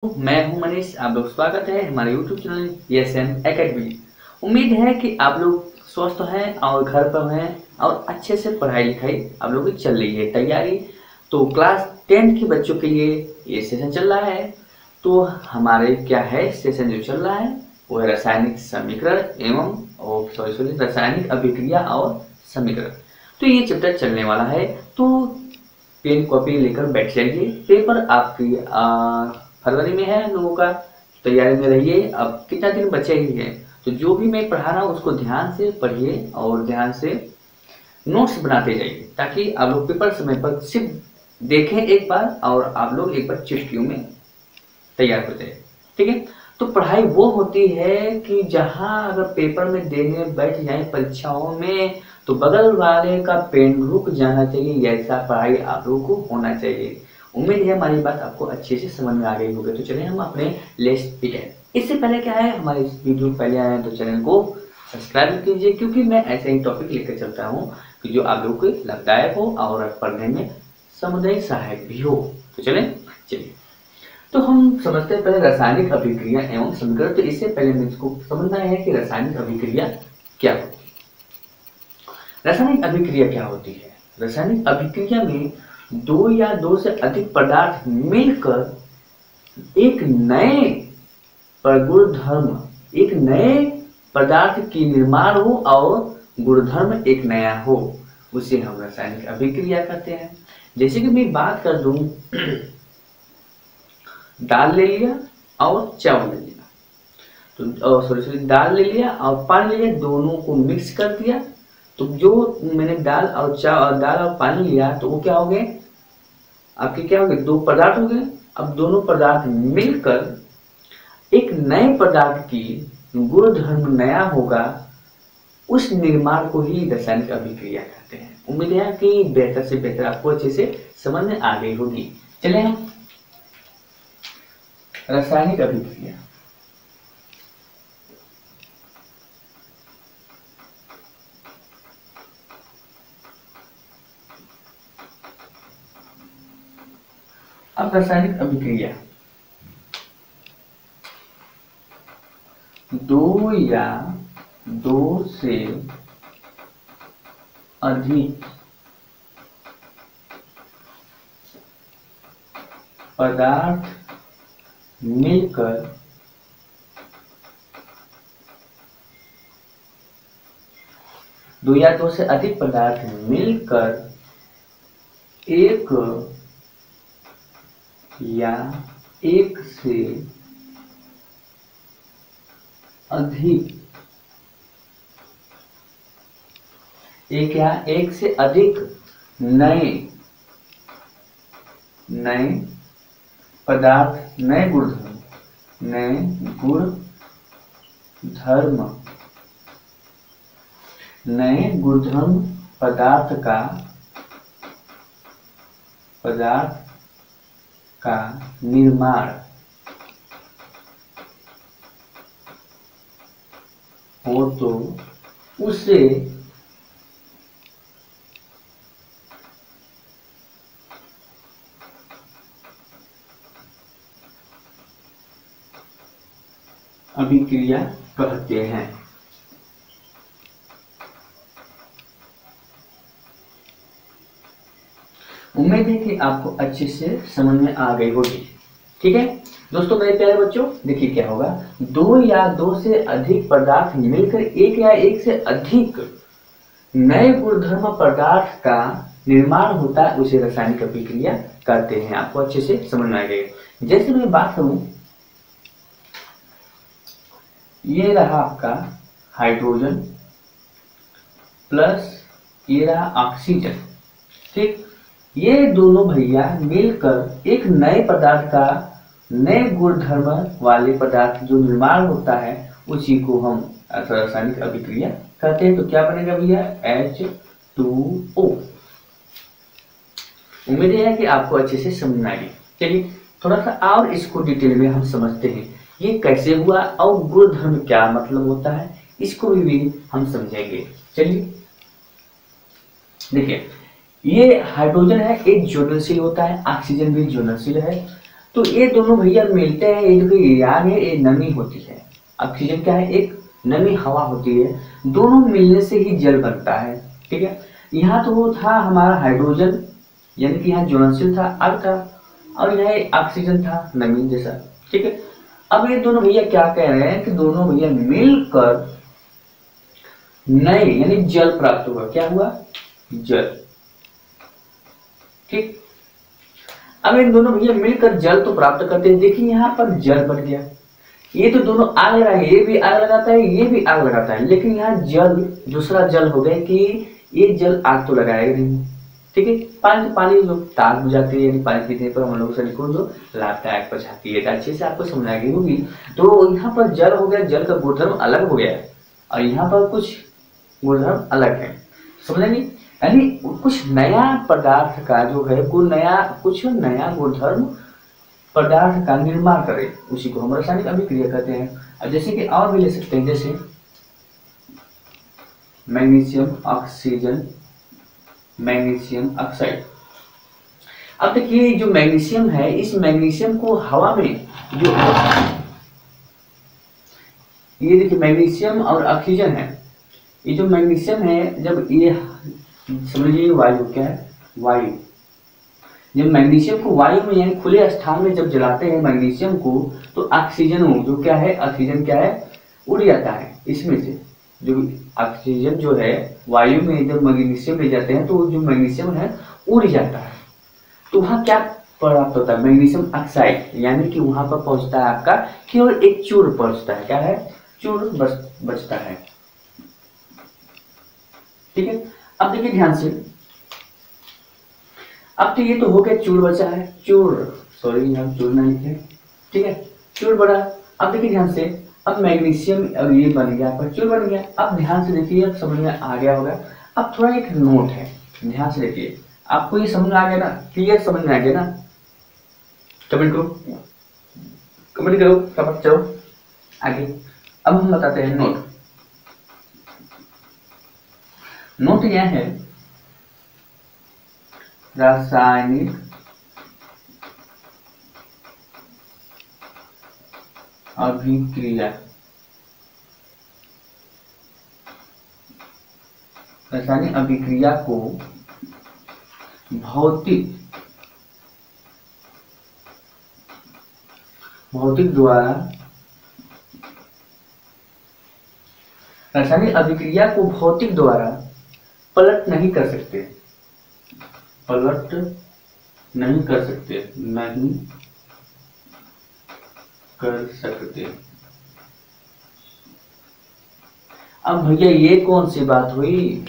मैं हूं मनीष। आप लोग स्वागत है हमारे YouTube चैनल ESM एकेडमी। उम्मीद है कि आप लोग स्वस्थ हैं और घर पर हैं और अच्छे से पढ़ाई लिखाई आप लोगों की चल रही है तैयारी। तो क्लास 10 के बच्चों के लिए ये सेशन चल रहा है। तो हमारे क्या है सेशन जो चल रहा है वो है रासायनिक समीकरण एवं रासायनिक अभिक्रिया और समीकरण। तो ये चैप्टर चलने वाला है। तो पेन कॉपी लेकर बैठ जाइए। पेपर आपकी फरवरी में है लोगों का, तैयारी में रहिए। अब कितना दिन बचे ही है, तो जो भी मैं पढ़ा रहा हूँ उसको ध्यान से पढ़िए और ध्यान से नोट्स बनाते जाइए, ताकि आप लोग पेपर समय पर सिर्फ देखें एक बार और आप लोग एक बार चुटकियों में तैयार हो जाए। ठीक है। तो पढ़ाई वो होती है कि जहां अगर पेपर में देने बैठ जाए परीक्षाओं में तो बगल वाले का पेन रुक जाना चाहिए। ऐसा पढ़ाई आप लोगों को होना चाहिए। उम्मीद है हमारी बात आपको अच्छे से समझ में आ गई होगी। तो चलिए हम अपने लेस्ट पे हैं। इससे पहले क्या है, हमारे इस वीडियो पहले आए हैं तो चैनल को सब्सक्राइब कीजिए, क्योंकि मैं ऐसे ही टॉपिक लेकर चलता हूँ कि जो आप लोगों को लाभदायक हो और पढ़ने में समुदाय सहायक भी हो। तो चलिए तो हम समझते हैं पहले रासायनिक अभिक्रिया एवं समीकरण। तो इससे पहले मैं इसको समझना है कि रासायनिक अभिक्रिया क्या होती है। रासायनिक अभिक्रिया क्या होती है? रासायनिक अभिक्रिया में दो या दो से अधिक पदार्थ मिलकर एक नए एक नए पदार्थ की निर्माण हो और गुणधर्म एक नया हो, उसे हम रासायनिक अभिक्रिया कहते हैं। जैसे कि मैं बात कर दूं, दाल ले लिया और चावल ले लिया, तो दाल ले लिया और पानी ले लिया, दोनों को मिक्स कर दिया। तो जो मैंने दाल और पानी लिया तो वो क्या हो गए, आपके क्या हो गए, दो पदार्थ हो गए। अब दोनों पदार्थ मिलकर एक नए पदार्थ की गुण धर्म नया होगा, उस निर्माण को ही रासायनिक अभिक्रिया कहते हैं। उम्मीद है कि बेहतर से बेहतर आपको अच्छे से समझ में आ गई होगी। चलिए हम रासायनिक अभिक्रिया। अब रासायनिक अभिक्रिया दो या दो से अधिक पदार्थ मिलकर दो या दो से अधिक पदार्थ मिलकर एक या एक से अधिक नए पदार्थ नए गुणधर्म पदार्थ का निर्माण हो तो उसे अभिक्रिया कहते हैं। उम्मीद है कि आपको अच्छे से समझ में आ गई होगी। ठीक है दोस्तों, मेरे प्यारे बच्चों, देखिए क्या होगा, दो या दो से अधिक पदार्थ मिलकर एक या एक से अधिक नए गुणधर्म पदार्थ का निर्माण होता है, उसे रासायनिक अभिक्रिया कहते हैं। आपको अच्छे से समझ में आ गई। जैसे मैं बात करूं, ये रहा आपका हाइड्रोजन प्लस ये रहा ऑक्सीजन। ठीक, ये दोनों भैया मिलकर एक नए पदार्थ का, नए गुणधर्म वाले पदार्थ जो निर्माण होता है, उसी को हम रासायनिक अभिक्रिया कहते हैं। तो क्या बनेगा भैया, H2O। उम्मीद है कि आपको अच्छे से समझ में आएगी। चलिए थोड़ा सा और इसको डिटेल में हम समझते हैं, ये कैसे हुआ और गुणधर्म क्या मतलब होता है, इसको भी हम समझेंगे। चलिए देखिए, ये हाइड्रोजन है, एक ज्वलनशील होता है, ऑक्सीजन भी ज्वलनशील है। तो ये दोनों भैया मिलते हैं, ये जो एयर है ये नमी होती है, ऑक्सीजन क्या है, एक नमी हवा होती है, दोनों मिलने से ही जल बनता है। ठीक है, यहाँ तो वो था हमारा हाइड्रोजन, यानी कि यहाँ ज्वलनशील था, आग था, और यहाँ ऑक्सीजन था नमी जैसा। ठीक है, अब ये दोनों भैया क्या कह रहे हैं कि दोनों भैया मिलकर नए यानी जल प्राप्त हुआ। क्या हुआ, जल। ठीक, अब इन दोनों भैया मिलकर जल तो प्राप्त करते हैं। देखिए यहाँ पर जल बन गया, ये तो दोनों आग लगा है, ये भी आग लगाता है, ये भी आग लगाता है, लेकिन यहाँ जल दूसरा जल हो गया कि ये जल आग तो लगाएगा नहीं। ठीक है, पानी जो ताप बुझाती है, यानी पानी पीने पर हम लोग शरीर को जो लाभदायक पहुंचाती है, अच्छे से आपको समझ आ गई होगी। तो यहाँ पर जल हो गया, जल का गुणधर्म अलग हो गया है, और यहाँ पर कुछ गुणधर्म अलग है, समझेंगे। यानी कुछ नया पदार्थ का जो है कुछ नया गुणधर्म पदार्थ का निर्माण करे, उसी को हम रासायनिक अभिक्रिया कहते हैं। अब जैसे कि और भी ले सकते हैं, जैसे मैग्नीशियम ऑक्सीजन, मैग्नीशियम ऑक्साइड। अब देखिए जो मैग्नीशियम है, इस मैग्नीशियम को हवा में जो ये देखिए मैग्नीशियम और ऑक्सीजन है, ये जो मैग्नीशियम है जब ये समझिए वायु क्या है, वायु, जब मैग्नीशियम को वायु में यानी खुले स्थान में जब जलाते हैं मैग्नीशियम को, तो ऑक्सीजन जो क्या है, ऑक्सीजन क्या है, उड़ जाता है इसमें से। जो ऑक्सीजन जो है वायु में जब मैग्नीशियम ले जाते हैं तो जो मैग्नीशियम है उड़ जाता है, तो वहाँ क्या प्राप्त होता है, मैग्नीशियम ऑक्साइड, यानी कि वहां पर पहुंचता है आपका केवल एक चूर्ण पहुंचता है। क्या है, चूर्ण बचता है। ठीक है, अब देखिए ध्यान से, अब तो ये तो हो गया चूर्ण बचा है, चूर्ण, सॉरी यहाँ चूर्ण नहीं लिखे। ठीक है, चूर्ण बड़ा। अब देखिए ध्यान से, अब मैग्नीशियम अब ये बन गया, पर चूर्ण बन गया। अब ध्यान से देखिए, अब समझ में आ गया होगा। अब थोड़ा एक नोट है, ध्यान से देखिए, आपको ये समझ में आ गया ना, क्लियर समझ में आ गया ना, कमेंट करो, कमेंट करो, चलो आगे। अब हम बताते हैं नोट। नोट यह है रासायनिक अभिक्रिया, रासायनिक अभिक्रिया को भौतिक द्वारा, रासायनिक अभिक्रिया को भौतिक द्वारा पलट नहीं कर सकते, पलट नहीं कर सकते, नहीं कर सकते। अब भैया ये कौन सी बात हुई,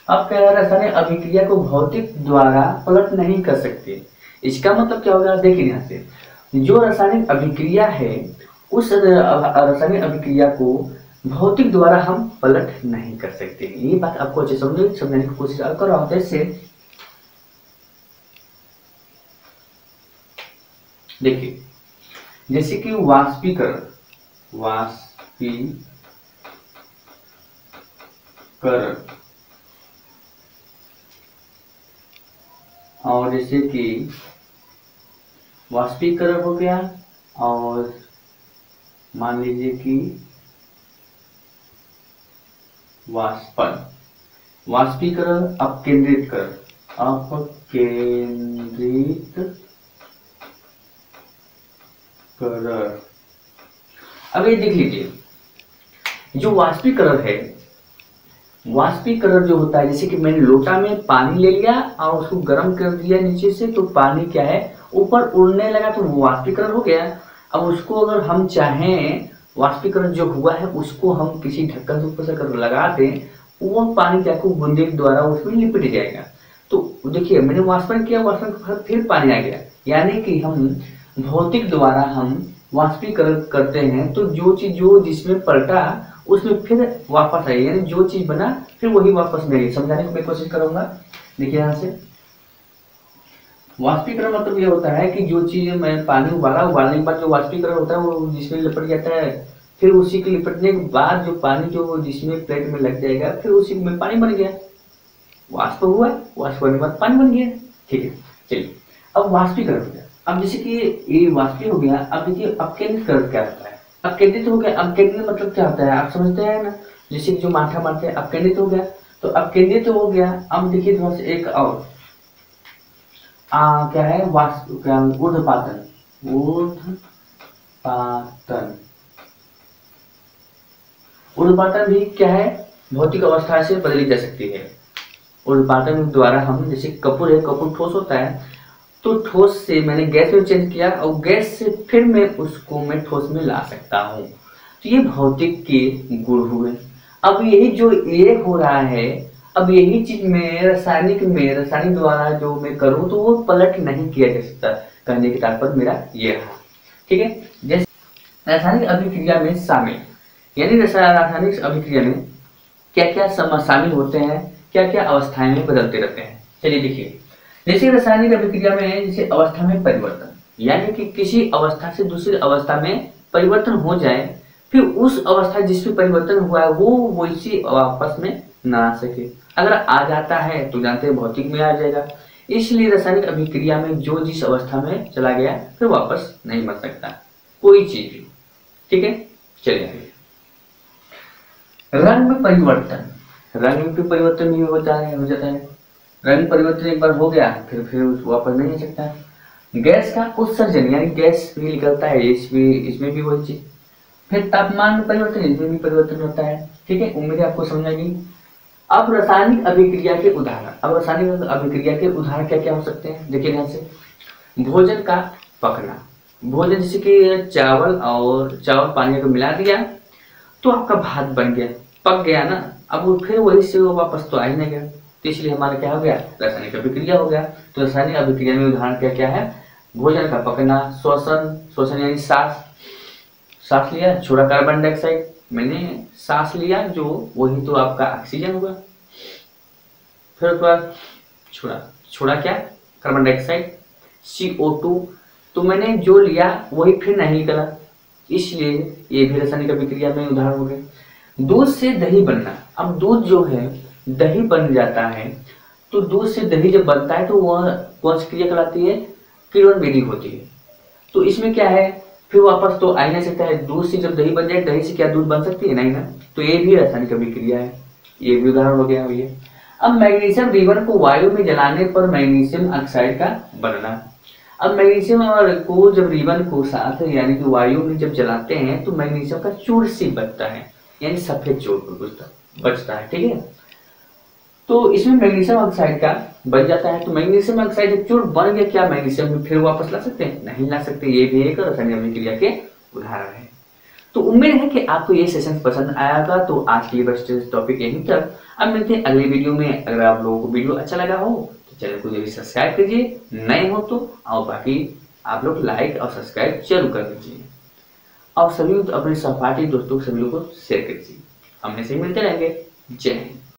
अब कह रहा है रासायनिक अभिक्रिया को भौतिक द्वारा पलट नहीं कर सकते। इसका मतलब क्या होगा, देखिए यहाँ से, जो रासायनिक अभिक्रिया है उस रासायनिक अभिक्रिया को भौतिक द्वारा हम पलट नहीं कर सकते। ये बात आपको अच्छे समझने की कोशिश कर रहा हूं। जैसे देखिए, जैसे कि वाष्पीकरण, और जैसे कि वाष्पीकरण हो गया, और मान लीजिए कि वाष्पीकरण, अपकेंद्रितकरण, अब ये देख लीजिए, जो वाष्पीकरण है, वाष्पीकरण जो होता है, जैसे कि मैंने लोटा में पानी ले लिया और उसको गर्म कर दिया नीचे से, तो पानी क्या है ऊपर उड़ने लगा, तो वो वाष्पीकरण हो गया। अब उसको अगर हम चाहें, वाष्पीकरण जो हुआ है उसको हम किसी ढक्कन से ऊपर से अगर लगा दें, वो पानी क्या बूंदे के द्वारा उसमें लिपट जाएगा। तो देखिए मैंने वाष्पन किया, वाष्पन के बाद फिर पानी आ गया, यानी कि हम भौतिक द्वारा हम वाष्पीकरण करते हैं, तो जो चीज जो जिसमें पलटा उसमें फिर वापस आई, यानी जो चीज बना फिर वही वापस में आई। समझाने की मैं कोशिश करूंगा। देखिए यहाँ से, वाष्पीकरण मतलब ये होता है कि जो चीज मैं पानी उबालने के बाद जो वाष्पीकरण होता है वो जिसमें लिपट जाता है, फिर उसी के लिपटने के बाद जो पानी जो जिसमें प्लेट में लग जाएगा, फिर उसी में पानी बन गया, वाष्प हुआ, वाष्प होने के बाद पानी बन गया। ठीक है, चलिए अब वाष्पीकरण हो गया। अब जैसे कि ये वाष्पीय हो गया, अब देखिए अपकेंद्रित कर्व क्या होता है, अपकेंद्रित हो गया, अपकेंद्रित मतलब क्या होता है आप समझते हैं ना, जैसे कि जो माथा मारते हैं अपकेंद्रित हो गया, तो अपकेंद्रित हो गया। अब देखिए थोड़ा सा एक और क्या है क्या ऊर्ध्वपातन, ऊर्ध्वपातन, ऊर्ध्वपातन भी क्या है भौतिक अवस्था से बदली जा सकती है। ऊर्ध्वपातन द्वारा हम जैसे कपूर है, कपूर ठोस होता है, तो ठोस से मैंने गैस में चेंज किया और गैस से फिर मैं उसको मैं ठोस में ला सकता हूँ। तो ये भौतिक के गुण हुए। अब यही जो ये हो रहा है, अब यही चीज में रासायनिक द्वारा जो मैं करूँ तो वो पलट नहीं किया जा सकता। कहने के तात्पर्य मेरा ये रहा, ठीक है। जैसे रासायनिक अभिक्रिया में शामिल, यानी रासायनिक अभिक्रिया में क्या क्या शामिल होते हैं, क्या क्या अवस्थाएं में बदलते रहते हैं। चलिए देखिए, जैसे रासायनिक अभिक्रिया में जैसे अवस्था में परिवर्तन, यानी कि किसी अवस्था से दूसरी अवस्था में परिवर्तन हो जाए, फिर उस अवस्था जिसमें परिवर्तन हुआ है वो वैसी वापस में ना आ सके। अगर आ जाता है तो जानते हैं भौतिक में आ जाएगा। इसलिए रासायनिक अभिक्रिया में जो जिस अवस्था में चला गया फिर वापस नहीं बन सकता कोई चीज भी, ठीक है। चलिए रंग में परिवर्तन, रंग में परिवर्तन भी हो जाता है। रंग परिवर्तन एक बार हो गया फिर वापस नहीं आ सकता। गैस का उत्सर्जन, यानी गैस भी निकलता है, इसमें भी वही चीज। फिर तापमान में परिवर्तन, इसमें भी परिवर्तन होता है, ठीक है। उम्मीद है आपको समझ आ गई। अब रासायनिक अभिक्रिया के उदाहरण, अब रासायनिक अभिक्रिया के उदाहरण क्या क्या हो सकते हैं, देखिए ध्यान से। भोजन का पकना, भोजन जैसे कि चावल पानी को मिला दिया तो आपका भात बन गया, पक गया ना। अब वो फिर वही से वो वापस तो आ ही नहीं गया, तो इसलिए हमारा क्या हो गया, रासायनिक अभिक्रिया हो गया। तो रासायनिक अभिक्रिया में उदाहरण क्या क्या है, भोजन का पकना, श्वसन यानी सांस लिया, छोड़ा कार्बन डाइऑक्साइड, मैंने सांस लिया जो वही तो आपका ऑक्सीजन हुआ। फिर उसके बाद छोड़ा क्या, कार्बन डाइऑक्साइड CO2, तो मैंने जो लिया वही फिर नहीं निकला, इसलिए ये भी रासायनिक अभिक्रिया में उदाहरण हो गए। दूध से दही बनना, अब दूध जो है दही बन जाता है, तो दूध से दही जब बनता है तो वह कौन सी क्रिया कहलाती है, किण्वन विधि होती है। तो इसमें क्या है, फिर वापस तो आ ही नहीं सकता है, दूध से जब दही बन जाए, दही से क्या दूध बन सकती है, नहीं ना। तो ये भी रासायनिक अभिक्रिया है, ये भी उदाहरण हो गया भैया। अब मैग्नीशियम रिबन को वायु में जलाने पर मैग्नीशियम ऑक्साइड का बनना। अब मैग्नीशियम को जब रिबन को साथ यानी कि वायु में जब जलाते हैं तो मैग्नीशियम का चूर्ण सी बचता है, यानी सफेद चूर्ण बचता है, ठीक है। तो इसमें मैग्नीशियम ऑक्साइड का बन जाता है। तो मैग्नीशियम ऑक्साइड जब चूर्ण बन गया, क्या मैग्नीशियम में फिर वापस ला सकते हैं, नहीं ला सकते। ये भी एक रासायनिक अभिक्रिया के उदाहरण है। तो उम्मीद है कि आपको ये सेशन पसंद आएगा। तो आज के लिए बस टॉपिक यहीं तक। अब मिलते हैं अगली वीडियो में। अगर आप लोगों को वीडियो अच्छा लगा हो तो चैनल को जरूर सब्सक्राइब कीजिए, नए हो तो, और बाकी आप लोग लाइक और सब्सक्राइब जरूर कर दीजिए, और सभी अपने सहपाठी दोस्तों सभी लोगों को शेयर कीजिए। हम ऐसे ही मिलते रहेंगे। जय हिंद।